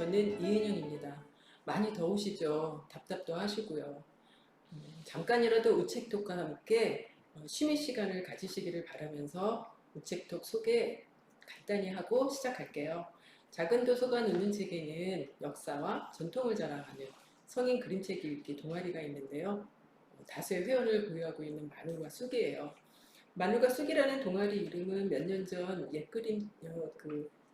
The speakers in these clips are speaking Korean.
저는 이은영입니다. 많이 더우시죠? 답답도 하시고요. 잠깐이라도 우체톡과 함께 쉬는 시간을 가지시기를 바라면서 우체톡 소개 간단히 하고 시작할게요. 작은 도서관 웃는 책에는 역사와 전통을 자랑하는 성인 그림책 읽기 동아리가 있는데요. 다수의 회원을 보유하고 있는 마늘과 쑥이에요. 마늘과 쑥이라는 동아리 이름은 몇 년 전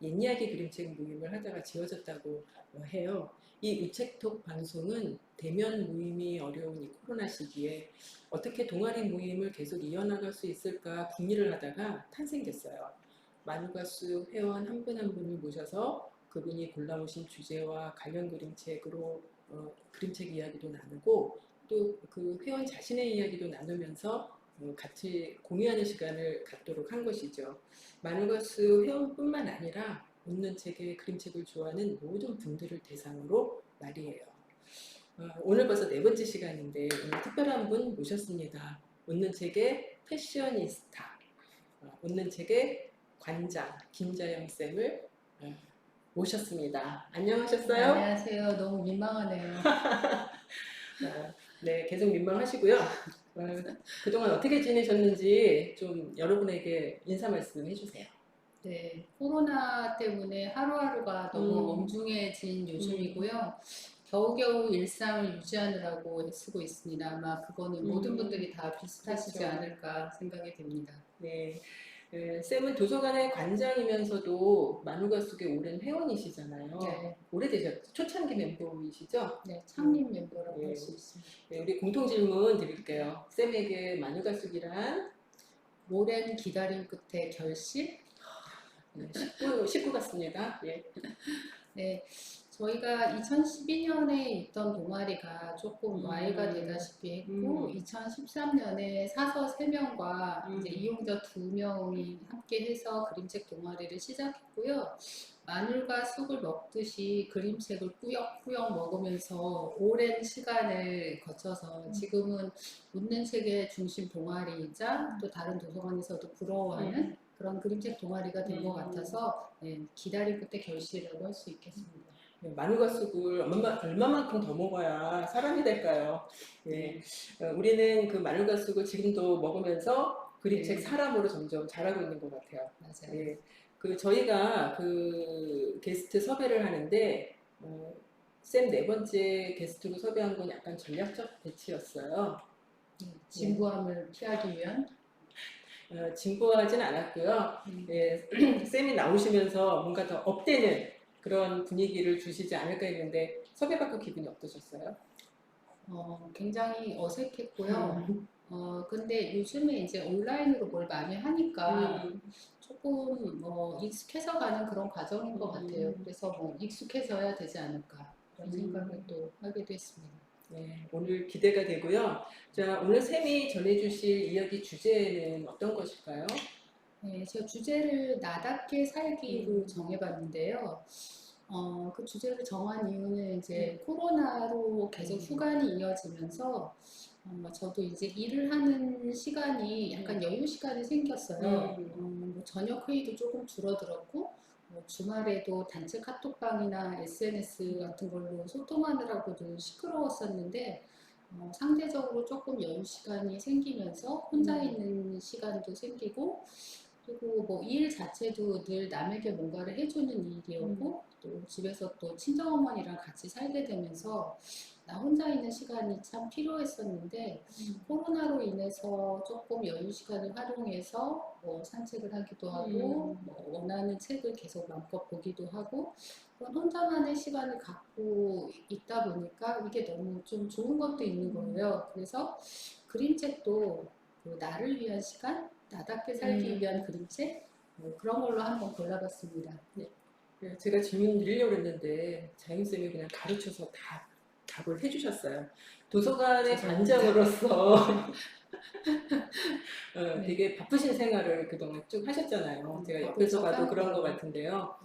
옛이야기 그림책 모임을 하다가 지어졌다고 해요. 이 우체톡 방송은 대면 모임이 어려운 이 코로나 시기에 어떻게 동아리 모임을 계속 이어나갈 수 있을까 궁리를 하다가 탄생됐어요. 마늘과 쑥 회원 한 분 한 분을 모셔서 그분이 골라오신 주제와 관련 그림책으로 그림책 이야기도 나누고 또 그 회원 자신의 이야기도 나누면서 같이 공유하는 시간을 갖도록 한 것이죠. 마늘과 쑥 회원뿐만 아니라 웃는 책에 그림책을 좋아하는 모든 분들을 대상으로 말이에요. 오늘 벌써 네 번째 시간인데 오늘 특별한 분 모셨습니다. 웃는 책의 패셔니스타, 웃는 책의 관장 김자영 쌤을 모셨습니다. 안녕하셨어요? 안녕하세요. 너무 민망하네요. 네, 계속 민망하시고요. 그동안 어떻게 지내셨는지 좀 여러분에게 인사 말씀 해주세요. 네, 코로나 때문에 하루하루가 너무 엄중해진 요즘이고요. 겨우겨우 일상을 유지하느라고 애쓰고 있습니다. 아마 그거는 모든 분들이 다 비슷하시지 그렇죠. 않을까 생각이 됩니다. 네. 쌤은 도서관의 관장이면서도 마누가 쑥의 오랜 회원이시잖아요. 네, 오래되셨죠? 초창기 멤버이시죠? 네, 창립 멤버라고 네. 할 수 있습니다. 네, 우리 공통 질문 드릴게요. 쌤에게 마누가 쑥이란 오랜 기다림 끝에 결실? 식구 같습니다. 예. 네, 저희가 2012년에 있던 동아리가 조금 와해가 되다시피 했고, 2013년에 사서 3명과 이제 이용자 2명이 함께 해서 그림책 동아리를 시작했고요. 마늘과 쑥을 먹듯이 그림책을 꾸역꾸역 먹으면서 오랜 시간을 거쳐서 지금은 웃는 책의 중심 동아리이자 또 다른 도서관에서도 부러워하는 그런 그림책 동아리가 된 것 같아서 네, 기다림 끝에 결실이라고 할 수 있겠습니다. 마늘과 쑥을 얼마만큼 더 먹어야 사람이 될까요? 예. 우리는 그 마늘과 쑥을 지금도 먹으면서 그림책 사람으로 점점 자라고 있는 것 같아요. 맞아요. 예. 저희가 그 게스트 섭외를 하는데 쌤 네 번째 게스트로 섭외한 건 약간 전략적 배치였어요. 진부함을 피하기 위한 진보하진 않았고요. 예, 쌤이 나오시면서 뭔가 더 업되는 그런 분위기를 주시지 않을까 했는데 섭외받고 기분이 어떠셨어요? 굉장히 어색했고요. 근데 요즘에 이제 온라인으로 뭘 많이 하니까 조금 익숙해서 가는 그런 과정인 것 같아요. 그래서 뭐 익숙해져야 되지 않을까 그런 생각을 또 하기도 했습니다. 네, 오늘 기대가 되고요. 자, 오늘 쌤이 전해주실 이야기 주제는 어떤 것일까요? 네, 제가 주제를 나답게 살기로 정해봤는데요. 그 주제를 정한 이유는 이제 코로나로 계속 휴관이 이어지면서 저도 이제 일을 하는 시간이 약간 여유 시간이 생겼어요. 뭐 저녁 회의도 조금 줄어들었고 뭐 주말에도 단체 카톡방이나 SNS 같은 걸로 소통하느라고 늘 시끄러웠었는데 상대적으로 조금 여유 시간이 생기면서 혼자 있는 시간도 생기고 그리고 뭐 일 자체도 늘 남에게 뭔가를 해주는 일이었고 또 집에서 또 친정어머니랑 같이 살게 되면서 나 혼자 있는 시간이 참 필요했었는데 코로나로 인해서 조금 여유 시간을 활용해서 뭐 산책을 하기도 하고 뭐 원하는 책을 계속 마음껏 보기도 하고 그런 혼자만의 시간을 갖고 있다 보니까 이게 너무 좀 좋은 것도 있는 거예요. 그래서 그림책도 그 나를 위한 시간, 나답게 살기 위한 그림책 뭐 그런 걸로 한번 골라봤습니다. 네. 제가 질문 드리려고 했는데 자영쌤이 그냥 가르쳐서 다 답을 해주셨어요. 도서관의 관장으로서 되게 바쁘신 생활을 그동안 쭉 하셨잖아요. 제가 옆에서 봐도 그런 것 같은데요.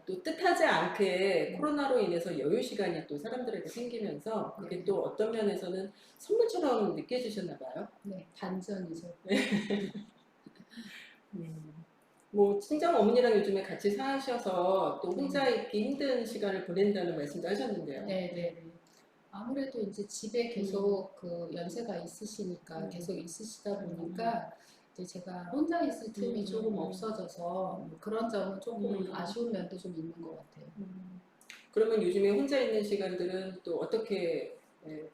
또 뜻하지 않게 코로나로 인해서 여유 시간이 또 사람들에게 생기면서 그게 또 어떤 면에서는 선물처럼 느껴지셨나 봐요. 네, 반전이죠. 뭐 친정 어머니랑 요즘에 같이 사셔서 또 네. 혼자 있기 힘든 시간을 보낸다는 말씀도 하셨는데요. 네네. 아무래도 이제 집에 계속 그 연세가 있으시니까 계속 있으시다 보니까 이제 제가 혼자 있을 틈이 조금 없어져서 뭐 그런 점은 조금 아쉬운 면도 좀 있는 것 같아요. 그러면 요즘에 혼자 있는 시간들은 또 어떻게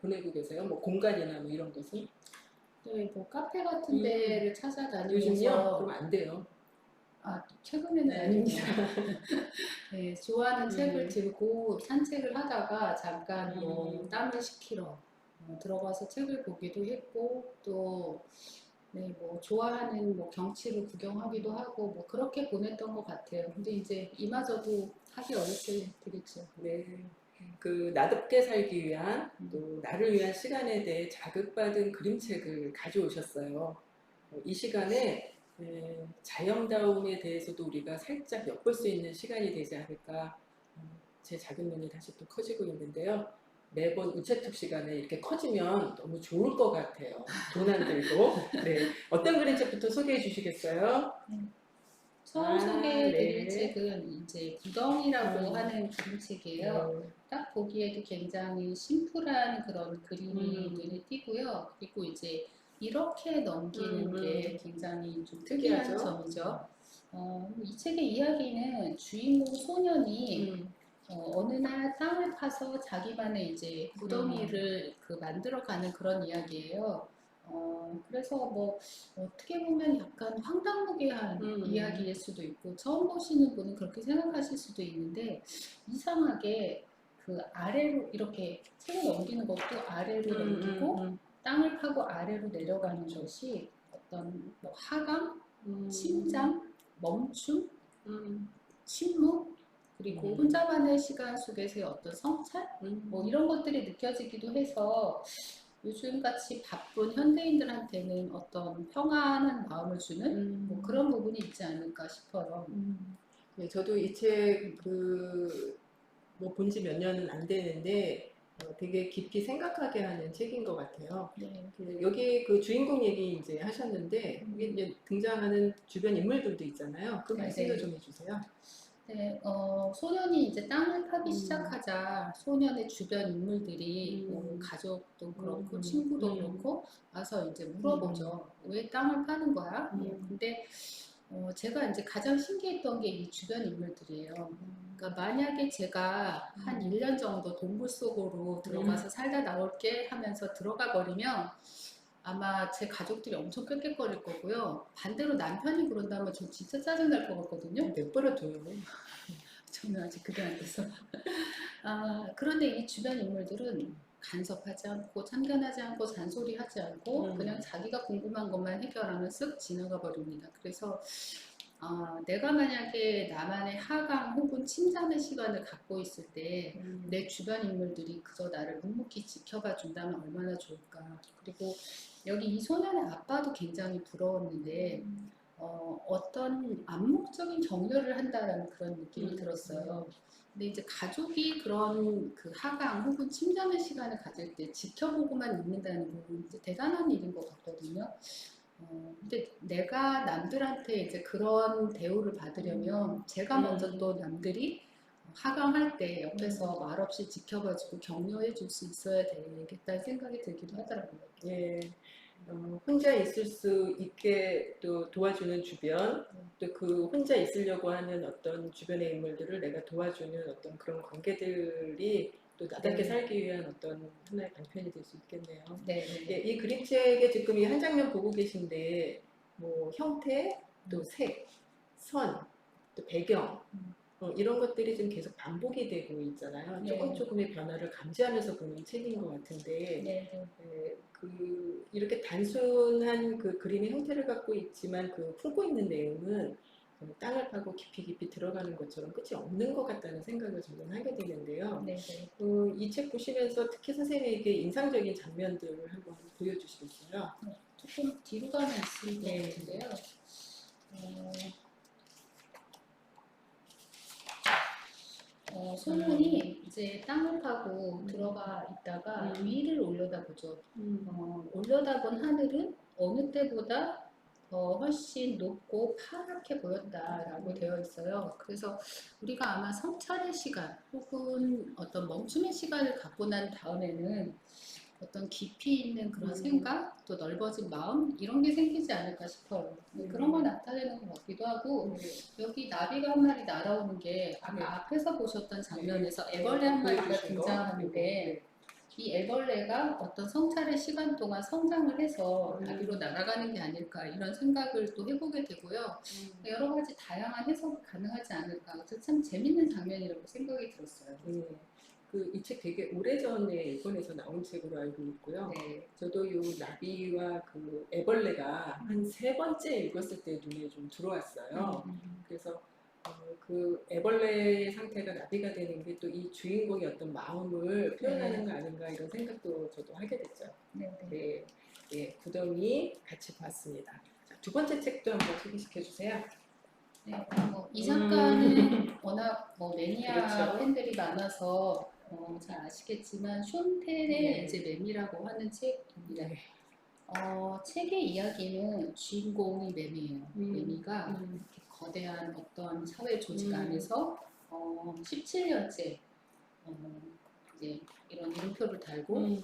보내고 계세요? 뭐 공간이나 뭐 이런 것은? 네, 뭐 카페 같은 데를 요즘요? 찾아다니면서 그럼 안 돼요. 최근에는 네, 아니고 아닙니다. 네, 좋아하는 책을 음, 들고 산책을 하다가 잠깐 뭐 음, 땀을 식히러 들어가서 책을 보기도 했고 또 네, 뭐 좋아하는 뭐 경치를 구경하기도 하고 뭐 그렇게 보냈던 것 같아요. 근데 이제 이마저도 하기 어렵게 되겠죠. 네. 그 나답게 살기 위한 음, 또 나를 위한 시간에 대해 자극받은 그림책을 가져오셨어요. 이 시간에 자연다움에 대해서도 우리가 살짝 엿볼 수 있는 시간이 되지 않을까 제 작은 눈이 다시 또 커지고 있는데요. 매번 우체톡 시간에 이렇게 커지면 너무 좋을 것 같아요. 돈 안 들고. 네. 어떤 그림책부터 소개해 주시겠어요? 네. 처음 아, 소개해드릴 네. 책은 이제 구덩이라고 음, 하는 네. 그림책이에요. 딱 보기에도 굉장히 심플한 그런 그림이 눈에 띄고요. 그리고 이제 이렇게 넘기는 게 굉장히 좀 특이한 특이하죠? 점이죠. 이 책의 이야기는 주인공 소년이 음, 어느 날 땅을 파서 자기만의 이제 음, 무덤이를 그 만들어가는 그런 이야기예요. 그래서 뭐 어떻게 보면 약간 황당무계한 음, 이야기일 수도 있고 처음 보시는 분은 그렇게 생각하실 수도 있는데 이상하게 그 아래로 이렇게 책을 넘기는 것도 아래로 넘기고 음, 땅을 파고 아래로 내려가는 것이 어떤 뭐 하강, 음, 침잠, 멈춤, 음, 침묵, 그리고 음, 혼자만의 시간 속에서의 어떤 성찰, 뭐 음, 이런 것들이 느껴지기도 해서 요즘같이 바쁜 현대인들한테는 어떤 평안한 마음을 주는 뭐 음, 그런 부분이 있지 않을까 싶어요. 네, 저도 이 책 뭐 본지 몇 년은 안 되는데 되게 깊이 생각하게 하는 책인 것 같아요. 네. 여기 그 주인공 얘기 이제 하셨는데 여기 음, 이제 등장하는 주변 인물들도 있잖아요. 그 말씀도 네네. 좀 해주세요. 네, 소년이 이제 땅을 파기 음, 시작하자 소년의 주변 인물들이 뭐 음, 가족도 음, 그렇고 친구도 음, 그렇고 와서 이제 음, 물어보죠. 왜 땅을 파는 거야? 음, 근데 제가 이제 가장 신기했던 게 이 주변 인물들이에요. 그러니까 만약에 제가 한 1년 정도 동굴 속으로 음, 들어가서 살다 나올게 하면서 들어가 버리면 아마 제 가족들이 엄청 꾀꾀거릴 거고요. 반대로 남편이 그런다면 저 진짜 짜증날 것 같거든요. 내버려둬요. 저는 아직 그게 안 돼서. 그런데 이 주변 인물들은 간섭하지 않고 참견하지 않고 잔소리하지 않고 그냥 음, 자기가 궁금한 것만 해결하면 쓱 지나가 버립니다. 그래서 내가 만약에 나만의 하강 혹은 침잠의 시간을 갖고 있을 때 내 음, 주변 인물들이 그저 나를 묵묵히 지켜봐 준다면 얼마나 좋을까. 그리고 여기 이 소년의 아빠도 굉장히 부러웠는데 어떤 암묵적인 격려를 한다는 그런 느낌이 음, 들었어요. 근데 이제 가족이 그런 그 하강 혹은 침잠의 시간을 가질 때 지켜보고만 있는다는 건 이제 대단한 일인 것 같거든요. 근데 내가 남들한테 이제 그런 대우를 받으려면 제가 먼저 또 음, 남들이 하강할 때 음, 옆에서 말없이 지켜봐주고 격려해 줄 수 있어야 되겠다는 생각이 들기도 하더라고요. 예. 혼자 있을 수 있게 또 도와주는 주변, 또 그 혼자 있으려고 하는 어떤 주변의 인물들을 내가 도와주는 어떤 그런 관계들이 또 나답게 네, 살기 위한 어떤 하나의 방편이 될 수 있겠네요. 네, 예, 네. 이 그림책에 지금 이 한 장면 보고 계신데, 뭐 형태, 또 음, 색, 선, 또 배경, 음, 이런 것들이 좀 계속 반복이 되고 있잖아요. 조금 네, 조금의 변화를 감지하면서 보는 책인 것 같은데, 네, 네. 이렇게 단순한 그 그림의 형태를 갖고 있지만 그 품고 있는 내용은 땅을 파고 깊이 깊이 들어가는 것처럼 끝이 없는 것 같다는 생각을 저는 하게 되는데요. 네, 네. 이 책 보시면서 특히 선생님에게 인상적인 장면들을 한번 보여주시겠어요? 조금 뒤로 가면 있을 것 네. 같은데요. 어, 음, 소년이 이제 땅을 파고 음, 들어가 있다가 음, 위를 올려다보죠. 음, 올려다본 하늘은 어느 때보다 훨씬 높고 파랗게 보였다라고 되어 있어요. 그래서 우리가 아마 성찰의 시간 혹은 어떤 멈춤의 시간을 갖고 난 다음에는 어떤 깊이 있는 그런 생각, 또 넓어진 마음 이런 게 생기지 않을까 싶어요. 그런 거 나타내는 것 같기도 하고 여기 나비가 한 마리 날아오는 게 아까 앞에서 보셨던 장면에서 애벌레 한 마리가 등장하는데 이 애벌레가 어떤 성찰의 시간 동안 성장을 해서 나비로 날아가는 게 아닐까 이런 생각을 또 해보게 되고요. 여러 가지 다양한 해석이 가능하지 않을까. 그래서 참 재밌는 장면이라고 생각이 들었어요. 이 책 되게 오래전에 일본에서 나온 책으로 알고 있고요. 네. 저도 이 나비와 그 애벌레가 한 3번째 읽었을 때 눈에 좀 들어왔어요. 그래서 그 애벌레 상태가 나비가 되는 게 또 이 주인공의 어떤 마음을 표현하는 거 아닌가 이런 생각도 저도 하게 됐죠. 네, 네, 구덩이 같이 봤습니다. 자, 2번째 책도 한번 소개시켜 주세요. 네, 이 작가는 워낙 매니아 그렇죠. 팬들이 많아서 잘 아시겠지만 숀텔의 이제 매미라고 하는 책입니다. 네. 책의 이야기는 주인공이 매미예요. 매미가 이렇게 거대한 어떤 사회 조직 안에서 17년째 이제 이런 이름표를 달고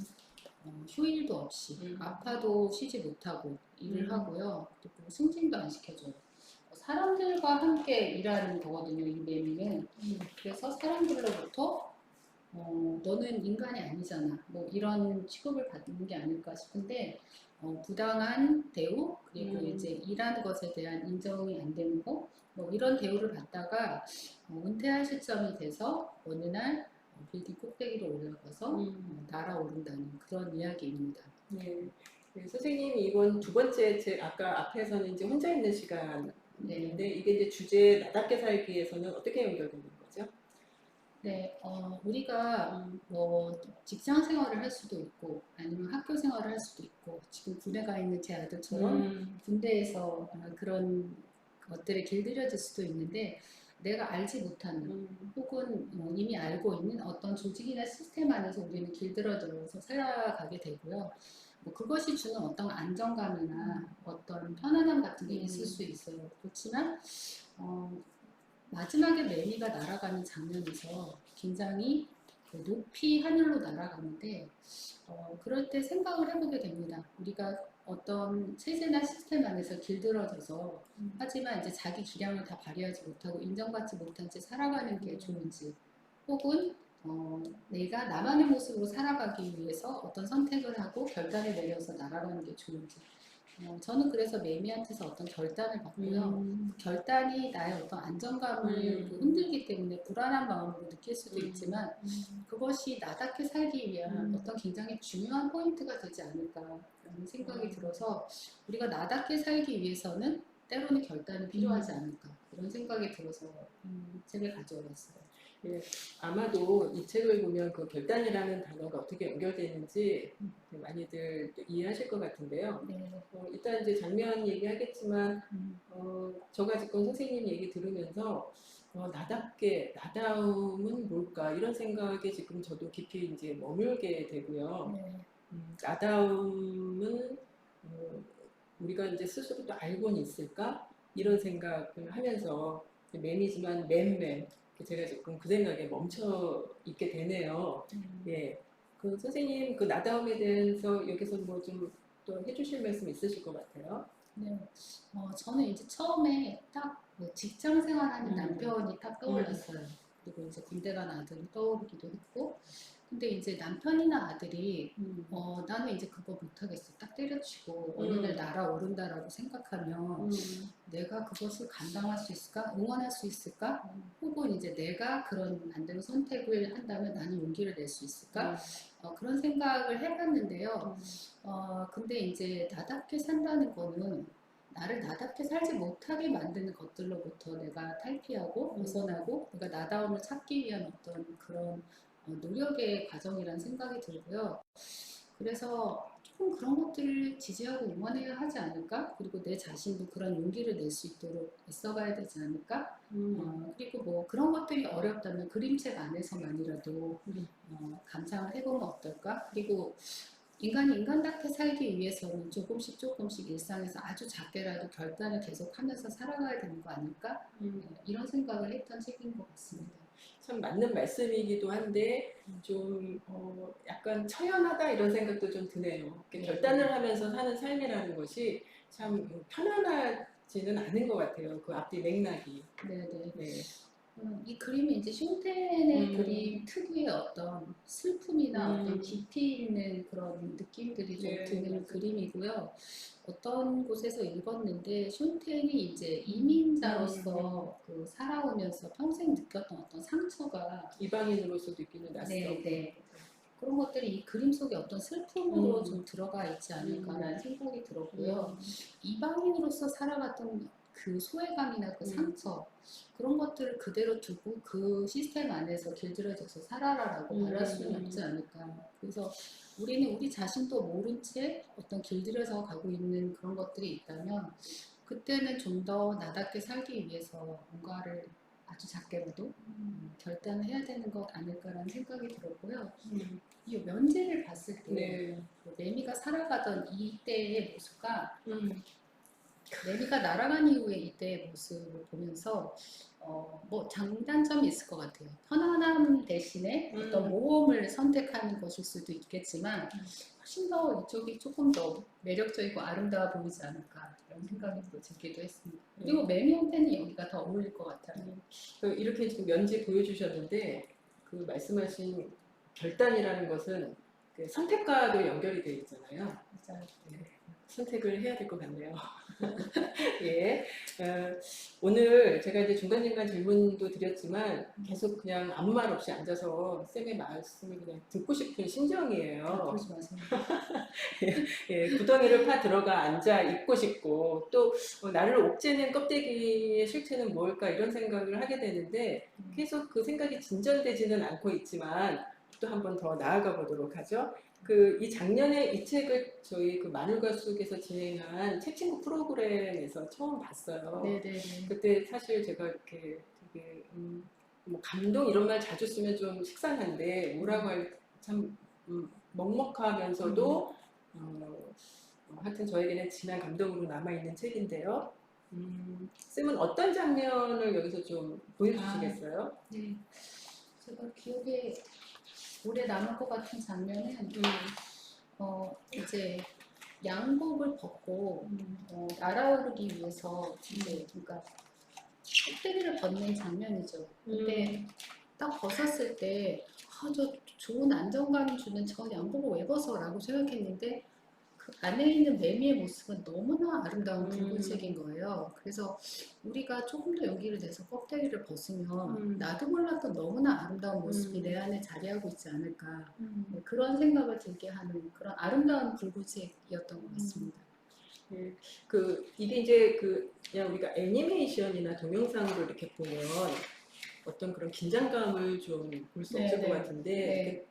휴일도 없이 아파도 쉬지 못하고 일을 하고요. 그리고 승진도 안 시켜줘요. 사람들과 함께 일하는 거거든요. 이 매미는. 그래서 사람들로부터 너는 인간이 아니잖아. 뭐 이런 취급을 받는 게 아닐까 싶은데 부당한 대우 그리고 이제 일하는 것에 대한 인정이 안 되는 거 뭐 이런 대우를 받다가 은퇴할 시점이 돼서 어느 날 빌딩 꼭대기로 올라가서 날아오른다는 그런 이야기입니다. 네. 네, 선생님이 이번 2번째 책 아까 앞에서는 이제 혼자 있는 시간인데 이게 이제 주제 나답게 살기 위해서는 어떻게 연결되는 거죠? 네, 우리가 뭐 직장 생활을 할 수도 있고 아니면 학교 생활을 할 수도 있고 지금 군에 가 있는 제 아들처럼 군대에서 그런 것들에 길들여질 수도 있는데 내가 알지 못하는 혹은 이미 알고 있는 어떤 조직이나 시스템 안에서 우리는 길들여져서 살아가게 되고요. 뭐 그것이 주는 어떤 안정감이나 어떤 편안함 같은 게 있을 수 있어요. 그렇지만 마지막에 매미가 날아가는 장면에서 굉장히 높이 하늘로 날아가는데 그럴 때 생각을 해보게 됩니다. 우리가 어떤 체제나 시스템 안에서 길들어져서 하지만 이제 자기 기량을 다 발휘하지 못하고 인정받지 못한 채 살아가는 게 좋은지 혹은 내가 나만의 모습으로 살아가기 위해서 어떤 선택을 하고 결단을 내려서 날아가는 게 좋은지 저는 그래서 매미한테서 어떤 결단을 받고요. 그 결단이 나의 어떤 안정감을 흔들기 때문에 불안한 마음으로 느낄 수도 있지만 그것이 나답게 살기 위한 어떤 굉장히 중요한 포인트가 되지 않을까라는 생각이 들어서 우리가 나답게 살기 위해서는 때로는 결단이 필요하지 않을까 이런 생각이 들어서 책을 가져왔어요. 예, 아마도 이 책을 보면 그 결단이라는 단어가 어떻게 연결되는지 많이들 이해하실 것 같은데요. 네. 일단 이제 장면 얘기하겠지만 저가 지금 선생님 얘기 들으면서 나다움은 뭘까 이런 생각에 지금 저도 깊이 이제 머물게 되고요. 네. 나다움은 우리가 이제 스스로도 알고는 있을까 이런 생각을 하면서 매미지만 맴매 제가 지금 그 생각에 멈춰 있게 되네요. 예, 그 선생님 그 나다움에 대해서 여기서 뭐 좀 또 해주실 말씀 있으실 것 같아요. 네, 저는 이제 처음에 딱뭐 직장 생활하는 남편이 딱 떠올랐어요. 그리고 이제 군대 간 아들이 떠오르기도 했고, 근데 이제 남편이나 아들이 나는 이제 그거 못하겠어. 딱 때려치고 어느 날 날아오른다라고 생각하면 내가 그것을 감당할 수 있을까? 응원할 수 있을까? 혹은 이제 내가 그런 안 되는 선택을 한다면 나는 용기를 낼 수 있을까? 그런 생각을 해봤는데요. 근데 이제 나답게 산다는 거는 나를 나답게 살지 못하게 만드는 것들로부터 내가 탈피하고 벗어나고 내가 나다움을 찾기 위한 어떤 그런 노력의 과정이라는 생각이 들고요. 그래서 조금 그런 것들을 지지하고 응원해야 하지 않을까? 그리고 내 자신도 그런 용기를 낼 수 있도록 애써가야 되지 않을까? 그리고 뭐 그런 것들이 어렵다면 그림책 안에서만이라도 감상을 해보면 어떨까? 그리고 인간이 인간답게 살기 위해서는 조금씩 조금씩 일상에서 아주 작게라도 결단을 계속하면서 살아가야 되는 거 아닐까? 이런 생각을 했던 책인 것 같습니다. 참 맞는 말씀이기도 한데 좀 약간 처연하다 이런 생각도 좀 드네요. 이렇게 네. 결단을 하면서 사는 삶이라는 것이 참 편안하지는 않은 것 같아요. 그 앞뒤 맥락이. 네네. 네. 이 그림이 이제 숀텐의 음. 그림 특유의 어떤 슬픔이나 어떤 음. 깊이 있는 그런 느낌들이 좀 네, 드는 맞아요. 그림이고요. 어떤 곳에서 읽었는데 숀텐이 이제 이민자로서 그 살아오면서 평생 느꼈던 어떤 상처가 이방인으로서 느끼는 낯섦. 네. 그런 것들이 이 그림 속에 어떤 슬픔으로 음. 좀 들어가 있지 않을까라는 생각이 들었고요. 음. 이방인으로서 살아갔던 그 소외감이나 그 상처 그런 것들을 그대로 두고 그 시스템 안에서 길들여져서 살아라라고 말할 수는 없지 않을까. 그래서 우리는 우리 자신도 모른 채 어떤 길들여져 가고 있는 그런 것들이 있다면 그때는 좀 더 나답게 살기 위해서 뭔가를 아주 작게라도 결단을 해야 되는 것 아닐까라는 생각이 들었고요. 이 면지를 봤을 때 네. 그 매미가 살아가던 이때의 모습과 음. 매미가 날아간 이후의 이때의 모습을 보면서 뭐 장단점이 있을 것 같아요. 편안함 대신에 어떤 모험을 선택하는 것일 수도 있겠지만 훨씬 더 이쪽이 조금 더 매력적이고 아름다워 보이지 않을까 이런 생각이 들기도 했습니다. 그리고 매미한테는 여기가 더 어울릴 것 같아요. 이렇게 지금 면지 보여주셨는데 그 말씀하신 결단이라는 것은 그 선택과도 연결이 되어 있잖아요. 맞아요. 네. 선택을 해야 될 것 같네요. 예. 오늘 제가 이제 중간중간 질문도 드렸지만 계속 그냥 아무 말 없이 앉아서 쌤의 말씀을 그냥 듣고 싶은 심정이에요. 그러지 마세요. 예, 구덩이를 파 들어가 앉아 있고 싶고 또 나를 옥죄는 껍데기의 실체는 뭘까 이런 생각을 하게 되는데 계속 그 생각이 진전되지는 않고 있지만 또 한 번 더 나아가 보도록 하죠. 이 작년에 이 책을 저희 그 마늘과숙에서 진행한 책 친구 프로그램에서 처음 봤어요. 네네네. 그때 사실 제가 이렇게 되게 뭐 감동 이런 말 자주 쓰면 좀 식상한데 뭐라고 참 먹먹하면서도 하여튼 저에게는 진한 감동으로 남아있는 책인데요. 쌤은 어떤 장면을 여기서 좀 보여주시겠어요? 네. 제가 기억에 오래 남을 것 같은 장면은 이제 양복을 벗고 날아오르기 위해서 이제 그러니까 꼭대기를 걷는 장면이죠. 근데 딱 벗었을 때 저 좋은 안정감 주는 저 양복을 왜 벗어라고 생각했는데 그 안에 있는 매미의 모습은 너무나 아름다운 붉은색인 거예요. 그래서 우리가 조금 더 용기를 내서 껍데기를 벗으면 나도 몰랐던 너무나 아름다운 모습이 내 안에 자리하고 있지 않을까. 네, 그런 생각을 들게 하는 그런 아름다운 붉은색이었던 것 같습니다. 네, 이게 이제 그냥 우리가 애니메이션이나 동영상으로 이렇게 보면 어떤 그런 긴장감을 좀 볼 수 없을 것 같은데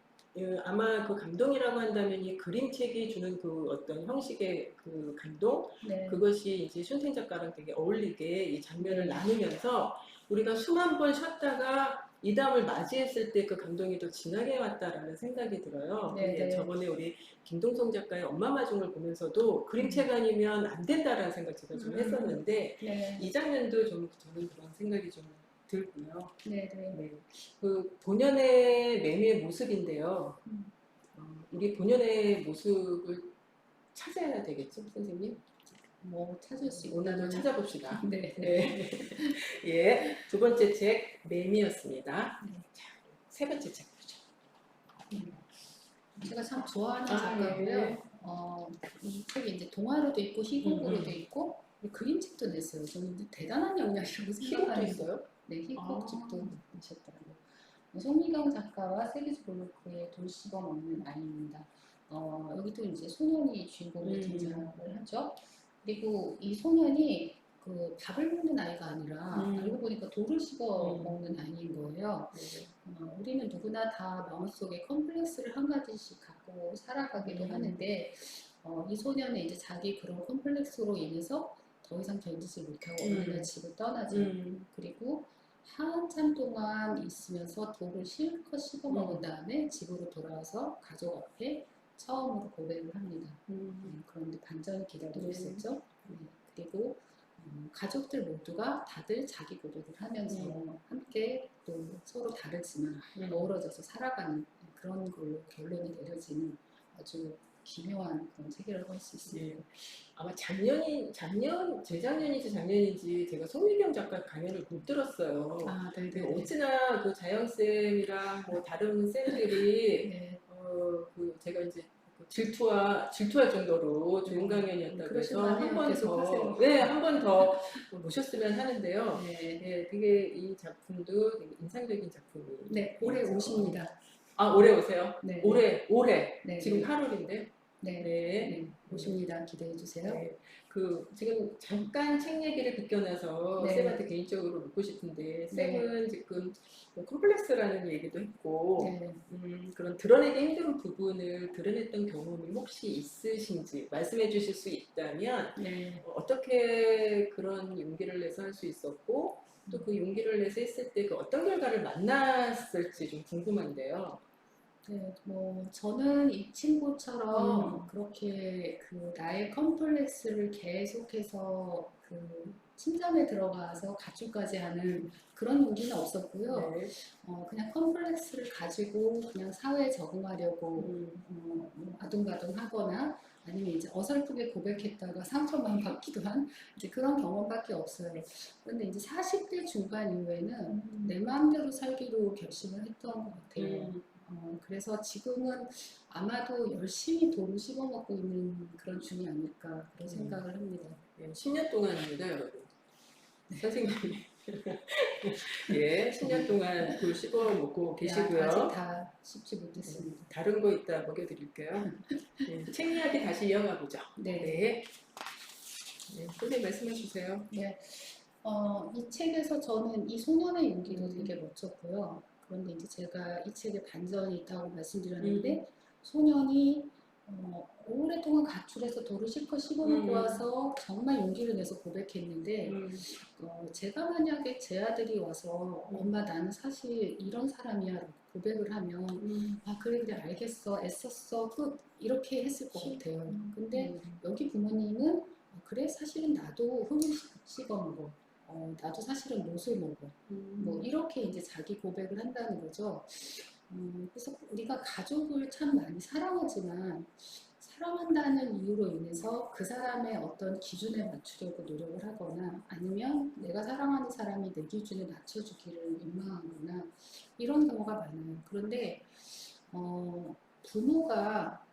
아마 그 감동이라고 한다면 이 그림책이 주는 그 어떤 형식의 그 감동 그것이 이제 슌텐 작가랑 되게 어울리게 이 장면을 나누면서 우리가 숨 한 번 쉬었다가 이 다음을 맞이했을 때 그 감동이 더 진하게 왔다라는 생각이 들어요. 저번에 우리 김동성 작가의 엄마 마중을 보면서도 그림책 아니면 안 된다라는 생각 제가 좀 했었는데 이 장면도 좀 저는 그런 생각이 좀 들고요. 네. 그 본연의 매미의 모습인데요. 우리 본연의 모습을 찾아야 되겠죠, 선생님? 뭐 찾을 수 오늘도 찾아봅시다. 네. 네. 예, 두 번째 책 매미였습니다. 자, 세 번째 책 보죠. 제가 참 좋아하는 작가고요. 이 책이 이제 동화로도 있고 희곡으로도 있고 그림책도 냈어요. 저는 대단한 영향이라고 생각하는. 희곡도 있어요? 네, 희곡집도 내셨더라고요. 송미경 작가와 세계적 블로크의 돌 씹어 먹는 아이입니다. 여기도 이제 소년이 주인공으로 등장을 하죠. 그리고 이 소년이 그 밥을 먹는 아이가 아니라 알고 보니까 돌을 씹어 먹는 아이인 거예요. 우리는 누구나 다 마음속에 컴플렉스를 한 가지씩 갖고 살아가기도 하는데 이 소년은 이제 자기 그런 컴플렉스로 인해서 더 이상 견디지 못하고 어느 날 집을 떠나죠. 그리고 한참 동안 있으면서 돌을 실컷 씹어 먹은 다음에 집으로 돌아와서 가족 앞에 처음으로 고백을 합니다. 그런데 반전이 기다리고 네. 있었죠. 네. 그리고 가족들 모두가 다들 자기 고백을 하면서 함께 또 서로 다르지만 어우러져서 살아가는 그런 걸로 결론이 내려지는 아주 기묘한 그런 책이라고 할 수 있습니다. 예. 아마 재작년인지 작년인지 제가 송미경 작가 강연을 못 들었어요. 아, 근데 네네. 어찌나 그 자영쌤이랑 뭐 다른 쌤들이 네. 그 제가 이제 질투할 정도로 좋은 네. 강연이었다고 해서 그러실만해요. 계속 하세요. 한 번 더 모셨으면 하는데요. 네. 예, 되게 이 작품도 되게 인상적인 작품이에요. 네, 올해 오십니다. 아, 올해 오세요? 네. 올해. 네. 지금 8월인데. 네. 네. 네. 오십니다. 기대해 주세요. 네. 그 지금 잠깐 책 얘기를 비껴나서 네. 쌤한테 개인적으로 묻고 싶은데, 네. 쌤은 지금 뭐 컴플렉스라는 얘기도 했고 네. 그런 드러내기 힘든 부분을 드러냈던 경험이 혹시 있으신지 말씀해 주실 수 있다면, 네. 어떻게 그런 용기를 내서 할 수 있었고, 또 그 용기를 내서 했을 때 그 어떤 결과를 만났을지 좀 궁금한데요. 네, 뭐 저는 이 친구처럼 그렇게 그 나의 컴플렉스를 계속해서 그 침잠에 들어가서 가출까지 하는 그런 용기는 없었고요. 네. 그냥 컴플렉스를 가지고 그냥 사회에 적응하려고 뭐 아둥바둥하거나 아니면 이제 어설프게 고백했다가 상처만 받기도 한 이제 그런 경험밖에 없어요. 그런데 이제 40대 중반 이후에는 내 마음대로 살기로 결심을 했던 것 같아요. 그래서 지금은 아마도 열심히 돈을 씹어먹고 있는 그런 중이 아닐까 그런 생각을 합니다. 네, 10년 동안입니다, 여러분. 선생님이 예, 10년 동안 그 씹어 먹고 계시고요. 아직 다 씹지 못했습니다. 다른 거 이따 먹여드릴게요. 네, 책 이야기 다시 이어가 보죠. 네. 네. 네, 선생님 말씀해 주세요. 네. 이 책에서 저는 이 소년의 용기도 되게 멋졌고요. 그런데 이제 제가 이 책에 반전이 있다고 말씀드렸는데 소년이 오랫동안 가출해서 돌을 실컷 씹어먹고 와서 정말 용기를 내서 고백했는데 제가 만약에 제 아들이 와서 엄마 나는 사실 이런 사람이야 라고 고백을 하면 아 그래 알겠어 애썼어 끝 이렇게 했을 것 같아요. 근데 여기 부모님은 그래 사실은 나도 흙을 씹어먹어 나도 사실은 못을 먹어 뭐 이렇게 이제 자기 고백을 한다는 거죠. 그래서 우리가 가족을 참 많이 사랑하지만 사랑한다는 이유로 인해서 그 사람의 어떤 기준에 맞추려고 노력을 하거나 아니면 내가 사랑하는 사람이 내 기준에 맞춰주기를 민망하거나 이런 경우가 많아요. 그런데 부모가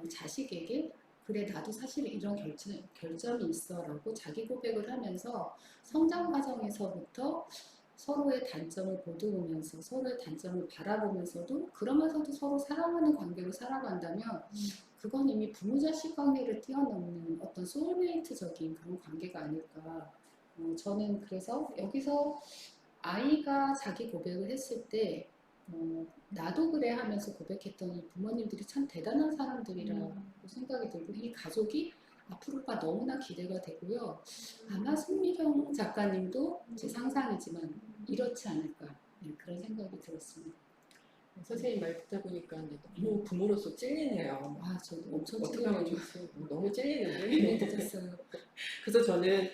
자식에게 그래 나도 사실 이런 결점이 있어 라고 자기 고백을 하면서 성장 과정에서부터 서로의 단점을 보듬으면서 서로의 단점을 바라보면서도 그러면서도 서로 사랑하는 관계로 살아간다면 그건 이미 부모 자식 관계를 뛰어넘는 어떤 소울메이트적인 그런 관계가 아닐까. 저는 그래서 여기서 아이가 자기 고백을 했을 때 나도 그래 하면서 고백했던 이 부모님들이 참 대단한 사람들이라고 생각이 들고 이 가족이 앞으로가 너무나 기대가 되고요. 아마 손미경 작가님도 제 상상이지만 이렇지 않을까 그런 생각이 들었습니다. 선생님 말 듣다 보니까 너무 부모로서 찔리네요. 아, 저도 엄청 어떻게 하면 찔리네요. 좋지? 너무 찔리는데. 네, 늦었어요. 그래서 저는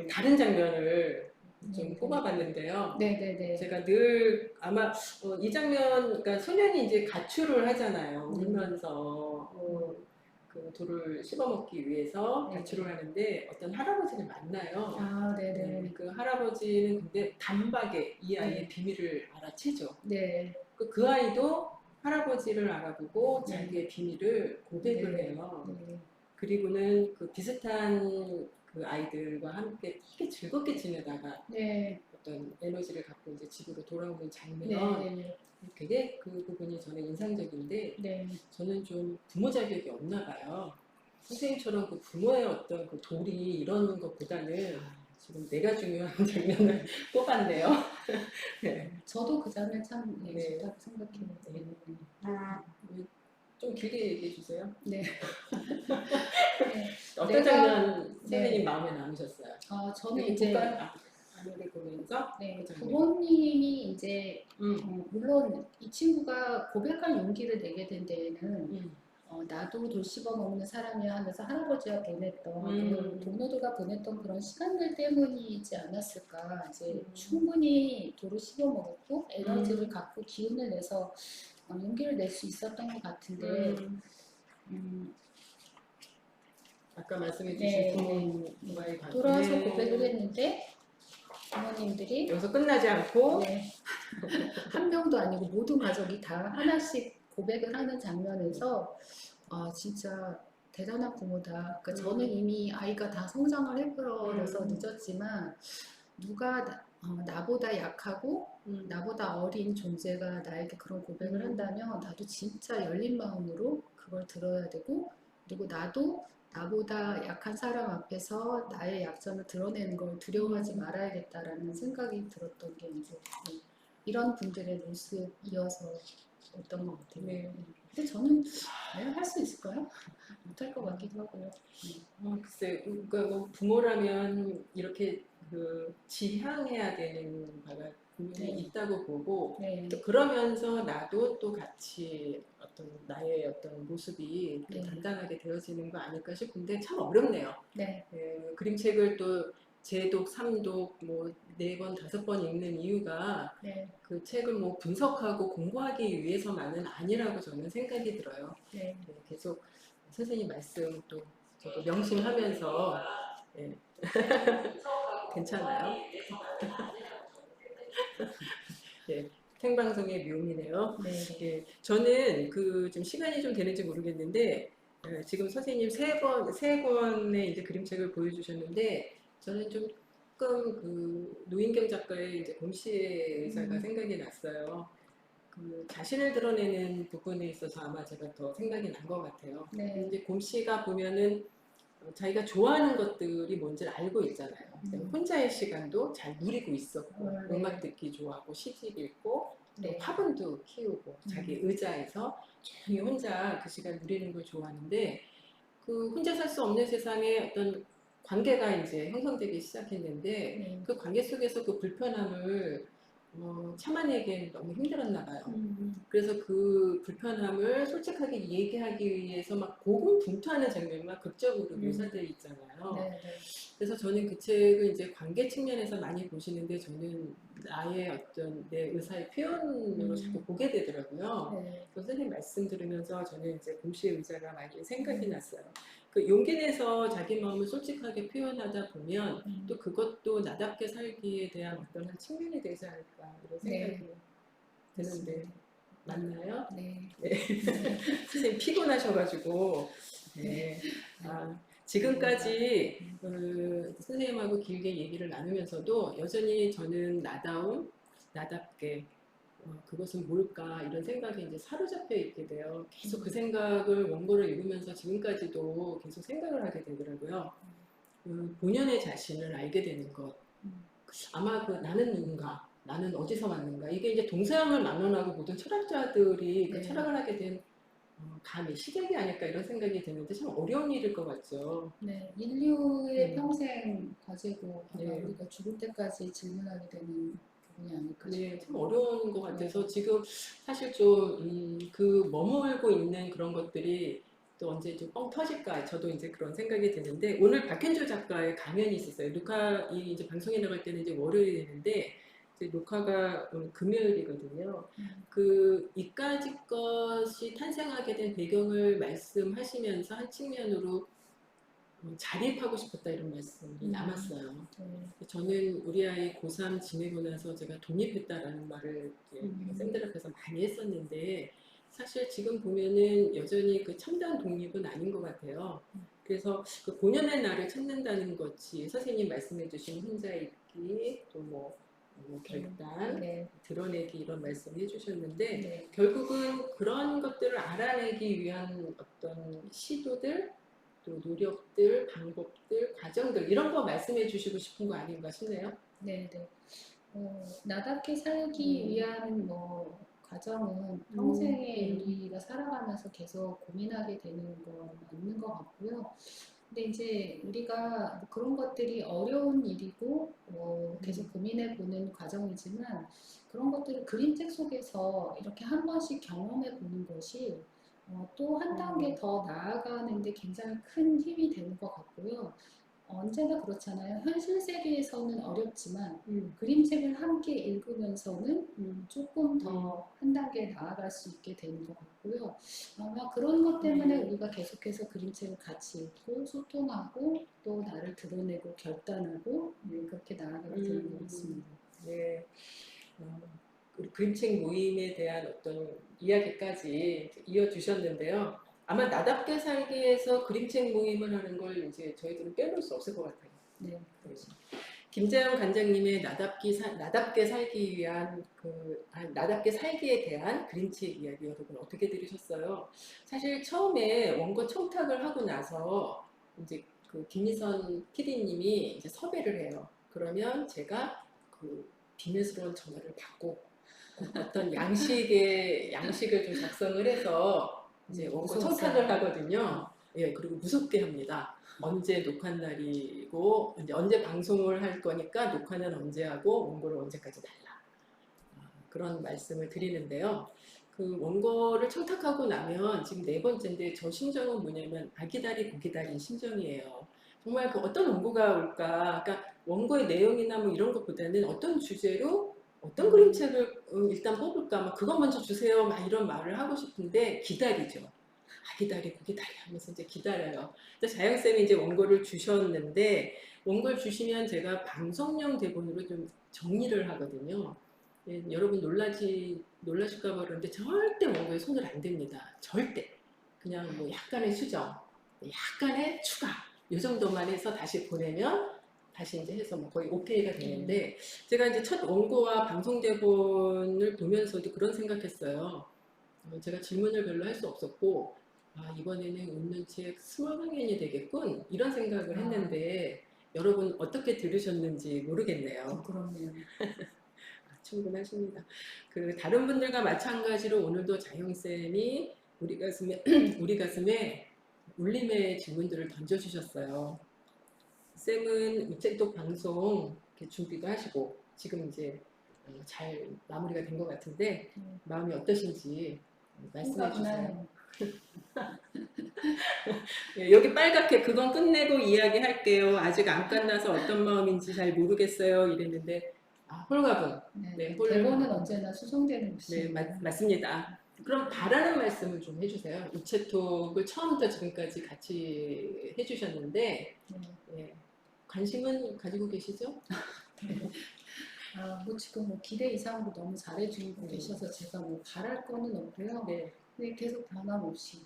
다른 장면을 좀 네, 뽑아봤는데요. 네네네. 제가 늘 아마 이 장면, 그러니까 소년이 이제 가출을 하잖아요. 울면서 그 돌을 씹어먹기 위해서 네. 가출을 하는데 어떤 할아버지를 만나요. 아, 네네. 그 할아버지는 근데 단박에 이 아이의 네. 비밀을 알아채죠. 네. 그 아이도 할아버지를 알아보고 네. 자기의 비밀을 고백을 네. 해요. 네. 그리고는 그 비슷한 그 아이들과 함께 되게 즐겁게 지내다가 네. 어떤 에너지를 갖고 이제 집으로 돌아오는 장면, 네. 되게 그 부분이 저는 인상적인데, 네. 저는 좀 부모 자격이 없나 봐요. 선생님처럼 그 부모의 어떤 그 도리 이런 것보다는 지금 내가 중요한 장면을 뽑았네요. 네. 저도 그 장면 참 네. 좋다고 생각해요. 네. 좀 길게 얘기해 주세요. 네. 어떤 장면 선생님 마음에 남으셨어요? 저는 이제 안으로 보면서 네, 그 장면. 부모님이 이제 물론 이 친구가 고백할 용기를 내게 된 데에는 나도 돌 씹어 먹는 사람이야 하면서 할아버지가 보냈던 동료들과 보냈던 그런 시간들 때문이지 않았을까. 이제 충분히 돌을 씹어 먹었고 에너지를 갖고 기운을 내서 용기를 낼 수 있었던 것 같은데 아까 말씀해 네, 주신 부모와의 관계 돌아와서 고백을 했는데 부모님들이 여기서 끝나지 않고 네, 한 명도 아니고 모든 가족이 다 하나씩 고백을 하는 장면에서 진짜 대단한 부모다. 그러니까 저는 이미 아이가 다 성장을 해버려서 늦었지만 누가 나보다 약하고 나보다 어린 존재가 나에게 그런 고백을 한다면 나도 진짜 열린 마음으로 그걸 들어야 되고, 그리고 나도 나보다 약한 사람 앞에서 나의 약점을 드러내는 걸 두려워하지 말아야겠다라는 생각이 들었던 게 이제 이런 분들의 모습이어서 였던 것 같아요. 네. 근데 저는 과연 할 수 있을까요? 못할 것 같기도 하고요. 글쎄, 그러니까 뭐 부모라면 이렇게 지향해야 되는 바가 분명히 네. 있다고 보고 네. 또 그러면서 나도 또 같이 어떤 나의 어떤 모습이 또 네. 단단하게 되어지는 거 아닐까 싶은데 참 어렵네요. 네. 그림책을 또 재독, 삼독, 뭐 4번, 5번 읽는 이유가 네. 그 책을 뭐 분석하고 공부하기 위해서만은 아니라고 저는 생각이 들어요. 네. 계속 선생님 말씀 또 저도 명심하면서 괜찮아요? 생방송의 묘미네요. 네. 저는 좀 시간이 좀 되는지 모르겠는데 지금 선생님 세 권의 이제 그림책을 보여주셨는데 저는 조금 노인경 작가의 이제 곰씨의 의사가 생각이 났어요. 자신을 드러내는 부분에 있어서 아마 제가 더 생각이 난 것 같아요. 네. 이제 곰씨가 보면은 자기가 좋아하는 것들이 뭔지 알고 있잖아요. 혼자의 시간도 잘 누리고 있었고 네. 음악 듣기 좋아하고 시집 읽고 또 네. 화분도 키우고 자기 의자에서 조용히 혼자 그 시간 누리는 걸 좋아하는데 그 혼자 살 수 없는 세상에 어떤 관계가 이제 형성되기 시작했는데 그 관계 속에서 그 불편함을 참아내기에는 너무 힘들었나 봐요. 그래서 그 불편함을 솔직하게 얘기하기 위해서 막 고군분투하는 장면만 극적으로 묘사되어 있잖아요. 네. 그래서 저는 그 책을 이제 관계 측면에서 많이 보시는데 저는 나의 어떤 내 의사의 표현으로 자꾸 보게 되더라고요. 네. 선생님 말씀 들으면서 저는 이제 곰씨의 의자가 많이 생각이 났어요. 그 용기 내서 자기 마음을 솔직하게 표현하다 보면 또 그것도 나답게 살기에 대한 어떤 한 측면이 되지 않을까 이런 생각이 드는데 맞나요? 네. 선생님 피곤하셔가지고 지금까지 선생님하고 길게 얘기를 나누면서도 여전히 저는 나답게 그것은 뭘까 이런 생각이 이제 사로잡혀 있게 돼요. 계속 그 생각을 원고를 읽으면서 지금까지도 계속 생각을 하게 되더라고요. 본연의 자신을 알게 되는 것. 아마 나는 누군가, 나는 어디서 왔는가. 이게 이제 동서양을 막론하고 모든 철학자들이 그 철학을 하게 된 감히 시작이 아닐까 이런 생각이 드는데 참 어려운 일일 것 같죠. 네, 인류의 평생 과제고 아마 우리가 죽을 때까지 질문하게 되는 부분이 아닐까 싶어요. 네, 참 어려운 것 같아서 지금 사실 좀 그 머물고 있는 그런 것들이 또 언제 좀 뻥 터질까 저도 이제 그런 생각이 드는데 오늘 박현주 작가의 강연이 있었어요. 이 이제 방송에 나갈 때는 이제 월요일이 되는데 이제 녹화가 오늘 금요일이거든요. 이까짓 것이 탄생하게 된 배경을 말씀하시면서 한 측면으로 자립하고 싶었다 이런 말씀이 남았어요. 저는 우리 아이 고3 지내고 나서 제가 독립했다라는 말을 쌤들 앞에서 많이 했었는데 사실 지금 보면은 여전히 그 참다운 독립은 아닌 것 같아요. 그래서 그 본연의 나를 찾는다는 것이 선생님 말씀해 주신 혼자 있기 또 결단, 드러내기 이런 말씀 해주셨는데 결국은 그런 것들을 알아내기 위한 어떤 시도들 또 노력들, 방법들, 과정들 이런 거 말씀해 주시고 싶은 거 아닌가 싶네요. 네. 나답게 살기 위한 과정은 평생에 우리가 살아가면서 계속 고민하게 되는 건 맞는 것 같고요. 근데 이제 우리가 그런 것들이 어려운 일이고 계속 고민해 보는 과정이지만 그런 것들을 그림책 속에서 이렇게 한 번씩 경험해 보는 것이 또 한 단계 더 나아가는데 굉장히 큰 힘이 되는 것 같고요. 언제나 그렇잖아요. 현실 세계에서는 어렵지만 그림책을 함께 읽으면서는 조금 음, 더 한 단계 나아갈 수 있게 되는 것 같고요. 아마 그런 것 때문에 우리가 계속해서 그림책을 같이 읽고 소통하고 또 나를 드러내고 결단하고 그렇게 나아가게 되는 것 같습니다. 네. 어, 우리 그림책 모임에 대한 어떤 이야기까지 이어주셨는데요. 아마 나답게 살기에서 그림책 모임을 하는 걸 이제 저희들은 빼놓을 수 없을 것 같아요. 네, 그렇죠. 김자영 관장님의 나답게 살기 위한 나답게 살기에 대한 그림책 이야기 여러분 어떻게 들으셨어요? 사실 처음에 원고 청탁을 하고 나서 이제 그 김미선 PD님이 이제 섭외를 해요. 그러면 제가 그 비밀스러운 전화를 받고 어떤 양식을 좀 작성을 해서 이제 원고 청탁을 하거든요. 예, 그리고 무섭게 합니다. 언제 녹화 날이고 이제 언제 방송을 할 거니까 녹화는 언제 하고 원고를 언제까지 달라. 그런 말씀을 드리는데요. 그 원고를 청탁하고 나면 지금 네 번째인데 저 심정은 뭐냐면 아기다리 고기다리인 심정이에요. 정말 그 어떤 원고가 올까? 그러니까 원고의 내용이나 뭐 이런 것보다는 어떤 주제로 어떤 그림책을 일단 뽑을까? 막 그것 먼저 주세요. 막 이런 말을 하고 싶은데 기다리죠. 아기다리 고기다리 하면서 이제 기다려요. 자영쌤이 이제 원고를 주셨는데 원고를 주시면 제가 방송용 대본으로 좀 정리를 하거든요. 예, 여러분 놀라실까 봐 그러는데 절대 원고에 손을 안 댑니다. 절대. 그냥 뭐 약간의 수정, 약간의 추가 이 정도만 해서 다시 보내면 다시 이제 해서 뭐 거의 오케이가 되는데 제가 이제 첫 원고와 방송 대본을 보면서도 그런 생각했어요. 제가 질문을 별로 할 수 없었고 이번에는 웃는 책 스몰 강연이 되겠군 이런 생각을 했는데 여러분 어떻게 들으셨는지 모르겠네요. 그렇네요. 충분하십니다. 그 다른 분들과 마찬가지로 오늘도 자영쌤이 우리 가슴에 울림의 질문들을 던져주셨어요. 쌤은 우체국 방송 이렇게 준비도 하시고 지금 이제 잘 마무리가 된 것 같은데 마음이 어떠신지 말씀해 주세요. 예, 여기 빨갛게 그건 끝내고 이야기할게요. 아직 안 끝나서 어떤 마음인지 잘 모르겠어요. 이랬는데 홀가분. 네, 대본은 언제나 수정되는 네, 것입니다. 맞습니다. 그럼 바라는 말씀을 좀 해주세요. 우체톡을 처음부터 지금까지 같이 해주셨는데 예, 관심은 가지고 계시죠? 뭐 지금 뭐 기대 이상으로 너무 잘해주고 계셔서 제가 뭐 바랄 거는 없고요. 네, 계속 변함없이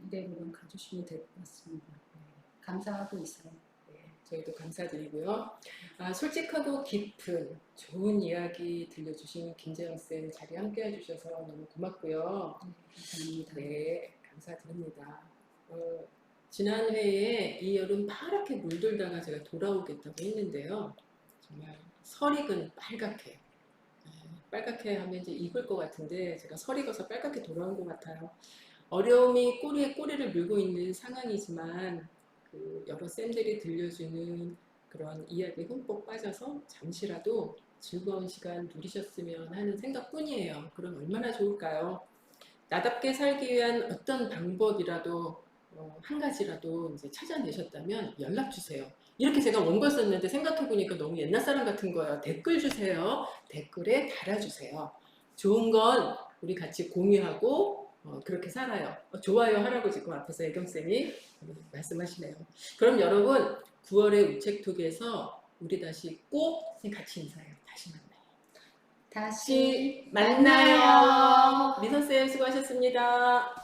이대로만 가주시면 될 것 같습니다. 감사하고 있어요. 저희도 감사드리고요. 솔직하고 깊은 좋은 이야기 들려주신 김재영쌤 자리에 함께 해주셔서 너무 고맙고요. 감사합니다. 네, 감사드립니다. 지난 회에 이 여름 파랗게 물들다가 제가 돌아오겠다고 했는데요. 정말 설익은 빨갛게. 빨갛게 하면 이제 익을 것 같은데 제가 설익어서 빨갛게 돌아온 것 같아요. 어려움이 꼬리에 꼬리를 물고 있는 상황이지만 그 여러 쌤들이 들려주는 그런 이야기에 흠뻑 빠져서 잠시라도 즐거운 시간 누리셨으면 하는 생각뿐이에요. 그럼 얼마나 좋을까요? 나답게 살기 위한 어떤 방법이라도 한 가지라도 이제 찾아내셨다면 연락 주세요. 이렇게 제가 원고 썼는데 생각해보니까 너무 옛날 사람 같은 거예요. 댓글 주세요. 댓글에 달아주세요. 좋은 건 우리 같이 공유하고 그렇게 살아요. 좋아요 할아버지 그 앞에서 애경쌤이 말씀하시네요. 그럼 여러분 9월의 우체톡에서 우리 다시 꼭 같이 인사해요. 다시 만나요. 다시 만나요. 미선쌤 수고하셨습니다.